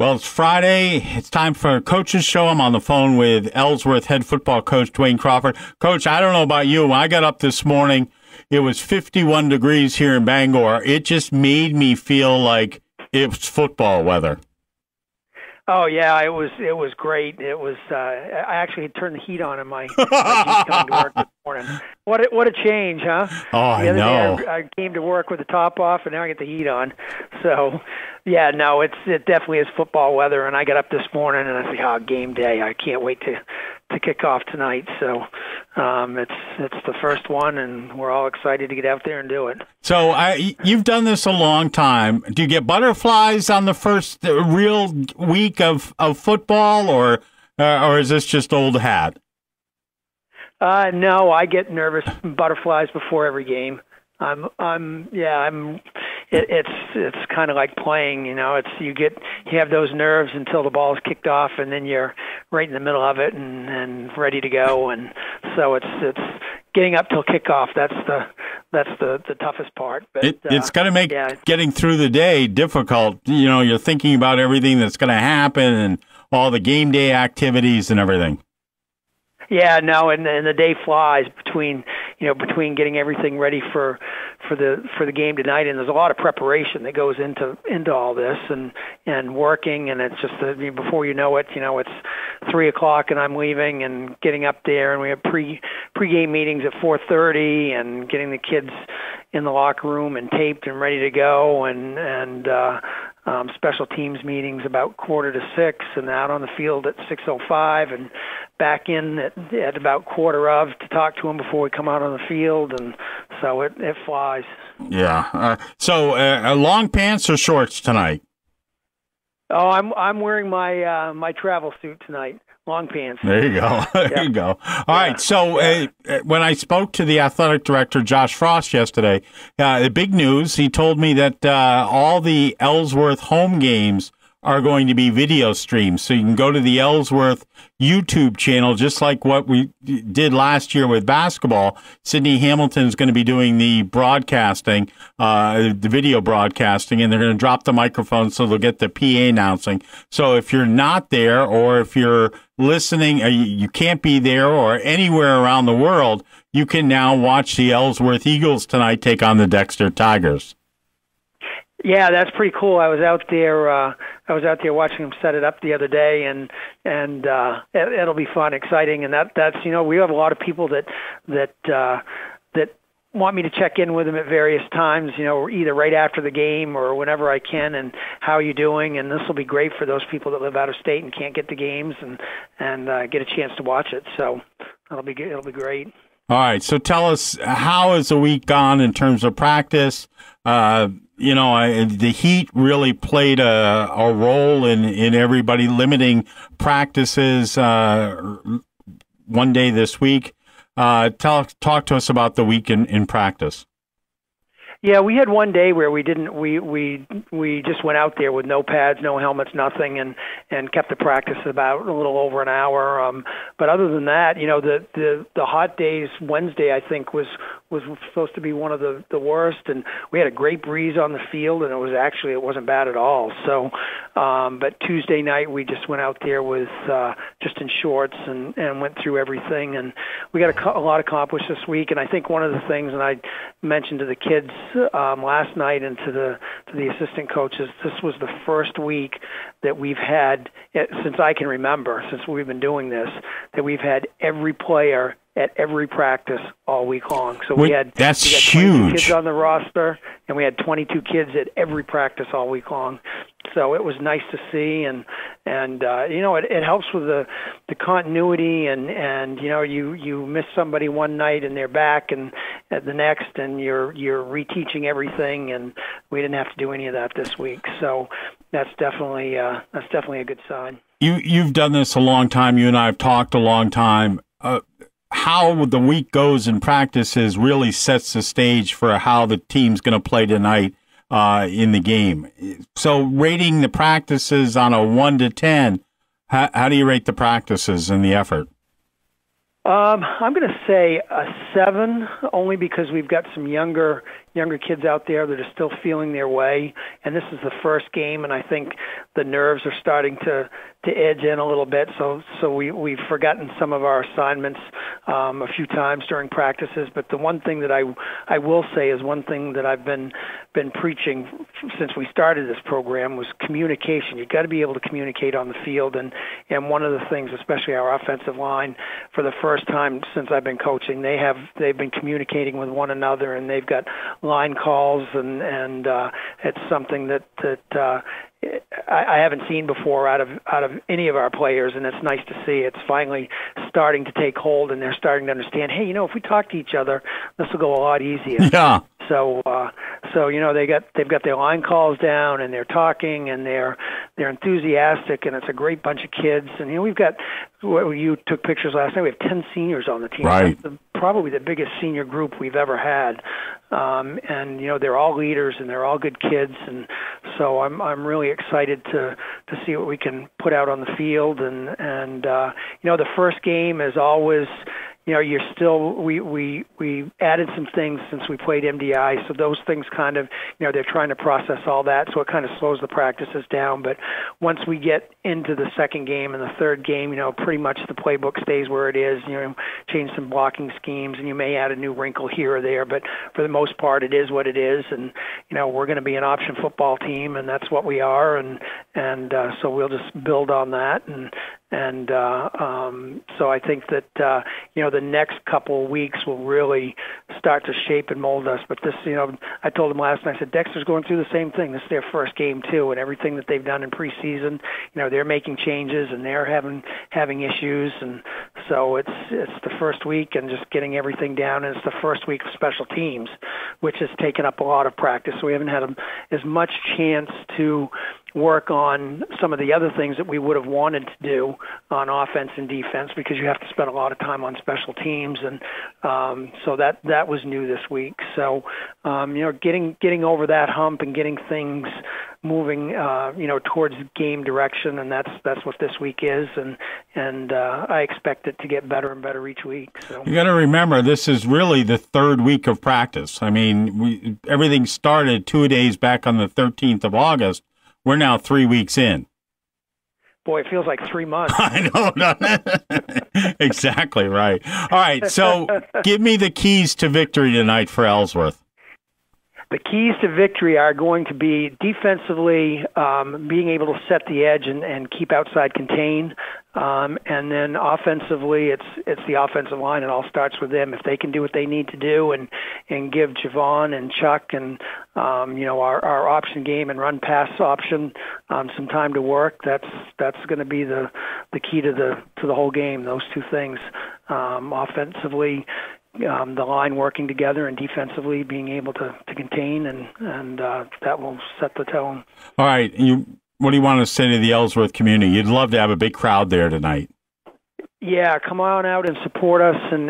Well, it's Friday. It's time for a coach's show. I'm on the phone with Ellsworth head football coach Duane Crawford. Coach, I don't know about you. When I got up this morning, it was 51 degrees here in Bangor. It just made me feel like it was football weather. Oh yeah, it was great. It was. I actually had turned the heat on in my Jeep coming to work this morning. What a change, huh? Oh, I know. Day I came to work with the top off, and now I get the heat on. So, yeah, no, it definitely is football weather. And I got up this morning, and I said, "Oh, game day! I can't wait to kick off tonight." So, it's the first one, and we're all excited to get out there and do it. So, you've done this a long time. Do you get butterflies on the first real week of football, or is this just old hat? No, I get nervous butterflies before every game. It's kind of like playing, you know. You have those nerves until the ball is kicked off, and then you're right in the middle of it and ready to go. And so it's getting up till kickoff. That's the toughest part. But it's going to make getting through the day difficult. You know, you're thinking about everything that's going to happen and all the game day activities and everything. Yeah, no, and the day flies between getting everything ready for the game tonight, and there's a lot of preparation that goes into all this and working, and it's just before you know it, it's 3:00 and I'm leaving and getting up there, and we have pregame meetings at 4:30 and getting the kids in the locker room and taped and ready to go, and special teams meetings about 5:45, and out on the field at 6:05, and back in at about 5:15 to talk to them before we come out on the field, and so it flies. Yeah. So long pants or shorts tonight? Oh, I'm wearing my travel suit tonight. Long pants. There you go. There you go. All right. So when I spoke to the athletic director, Josh Frost, yesterday, the big news, he told me that all the Ellsworth home games are going to be video streams. So you can go to the Ellsworth YouTube channel, just like what we did last year with basketball. Sydney Hamilton is going to be doing the broadcasting, the video broadcasting, and they're going to drop the microphone so they'll get the PA announcing. So if you're not there, or if you're listening, you can't be there, or anywhere around the world, you can now watch the Ellsworth Eagles tonight take on the Dexter Tigers. Yeah, that's pretty cool. I was out there watching them set it up the other day, and it'll be fun, exciting, and that's we have a lot of people that want me to check in with them at various times, either right after the game or whenever I can, and how are you doing? And this will be great for those people that live out of state and can't get to games and get a chance to watch it. So it'll be great. All right. So tell us, how has the week gone in terms of practice? The heat really played a role in everybody limiting practices one day this week. Talk to us about the week in practice. Yeah, we had one day where we didn't. We just went out there with no pads, no helmets, nothing, and kept the practice about a little over an hour. But other than that, the hot days, Wednesday I think was supposed to be one of the worst, and we had a great breeze on the field, and it wasn't bad at all. So, but Tuesday night we just went out there with just in shorts and went through everything, and we got a lot accomplished this week. And I think one of the things, and I mentioned to the kids last night and to the assistant coaches, this was the first week that we've had, since I can remember, since we've been doing this, that we've had every player at every practice all week long. So we had 22 kids on the roster, and we had 22 kids at every practice all week long. So it was nice to see, and it helps with the continuity, and you miss somebody one night and they're back and at the next, and you're reteaching everything, and we didn't have to do any of that this week. So that's definitely a good sign. You've done this a long time. You and I have talked a long time. How the week goes in practices really sets the stage for how the team's going to play tonight in the game. So rating the practices on a 1 to 10, how do you rate the practices and the effort? I'm going to say a 7, only because we've got some younger younger kids out there that are still feeling their way, and this is the first game, and I think the nerves are starting to edge in a little bit. So we've forgotten some of our assignments a few times during practices. But the one thing that I will say is one thing that I've been preaching since we started this program was communication. You've got to be able to communicate on the field, and one of the things, especially our offensive line, for the first time since I've been coaching, they've been communicating with one another, and they've got line calls, and it's something that I haven't seen before out of any of our players, and it's nice to see. It's finally starting to take hold, and they're starting to understand, hey, if we talk to each other, this will go a lot easier. Yeah. So they've got their line calls down, and they're talking, and they're enthusiastic, and it's a great bunch of kids. And we've got, you took pictures last night. We have 10 seniors on the team. Right. That's probably the biggest senior group we've ever had. And they're all leaders, and they're all good kids, and so I'm really excited to see what we can put out on the field. And the first game is always, you're still, we added some things since we played MDI, so those things kind of, they're trying to process all that, so it kind of slows the practices down. But once we get into the second game and the third game, pretty much the playbook stays where it is. Change some blocking schemes, and you may add a new wrinkle here or there, but for the most part, it is what it is. And we're going to be an option football team, and that's what we are. And so we'll just build on that. And so I think that the next couple of weeks will really start to shape and mold us. But this, I told them last night, I said, Dexter's going through the same thing. This is their first game too, and everything that they've done in preseason, they're making changes, and they're having issues. And so it's the first week and just getting everything down. And it's the first week of special teams, which has taken up a lot of practice. So we haven't had as much chance to work on some of the other things that we would have wanted to do on offense and defense, because you have to spend a lot of time on special teams, and so that was new this week. So getting over that hump and getting things moving towards game direction, and that's what this week is, and I expect it to get better and better each week. So you got to remember, this is really the third week of practice. I mean, everything started 2 days back on the 13th of August. We're now 3 weeks in. Boy, it feels like 3 months. I know. Exactly right. All right, so give me the keys to victory tonight for Ellsworth. The keys to victory are going to be defensively, being able to set the edge and keep outside contain. And then offensively, it's the offensive line. It all starts with them. If they can do what they need to do and give Javon and Chuck and our option game and run pass option some time to work, that's going to be the key to the whole game. Those two things, offensively, the line working together, and defensively being able to contain, and that will set the tone. All right, what do you want to say to the Ellsworth community? You'd love to have a big crowd there tonight. Yeah, come on out and support us, and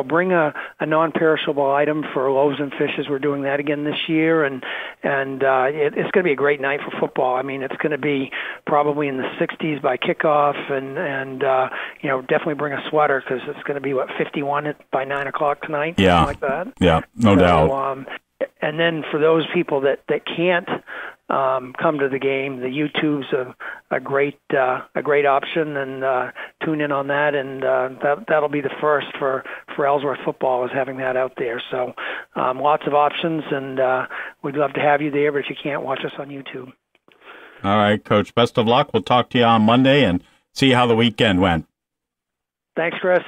bring a non-perishable item for loaves and fishes. We're doing that again this year, and it's going to be a great night for football. I mean, it's going to be probably in the 60s by kickoff, and definitely bring a sweater, because it's going to be 51 by 9 o'clock tonight. Yeah, something like that. Yeah, no doubt. And then for those people that can't come to the game, the YouTube's a great option, and tune in on that, and that'll be the first for Ellsworth football, is having that out there. So lots of options, and we'd love to have you there, but if you can't, watch us on YouTube. All right, Coach. Best of luck. We'll talk to you on Monday and see how the weekend went. Thanks, Chris.